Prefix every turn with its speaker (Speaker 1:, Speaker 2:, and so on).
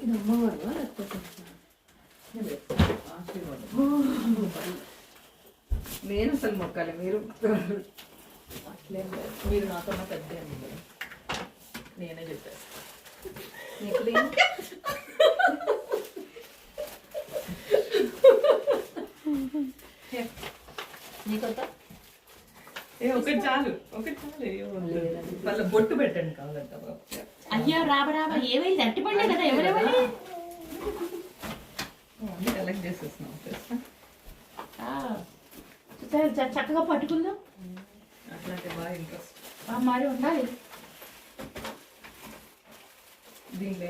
Speaker 1: ఇది అమ్మవారు లేకపోతే
Speaker 2: నేను అసలు మొక్కాలి, మీరు అట్లేం లేదు. మీరు నాకన్నా పెద్ద నేనే చెప్పేస్తాను. నీకొద్దా? ఒకటి చాలు, ఒకటి చాలు. వాళ్ళ బొట్టు పెట్టండి కావాలంట.
Speaker 1: అయ్యో రాబా ఏమైంది? అట్టి పండే కదా, ఎవరెవరి
Speaker 2: కలెక్ట్ చేసేస్తున్నాం.
Speaker 1: చక్కగా పట్టుకుందాం.
Speaker 2: అట్లాంటి బాగా ఇంట్రెస్ట్
Speaker 1: మరి ఉండాలి
Speaker 2: దీంట్లో.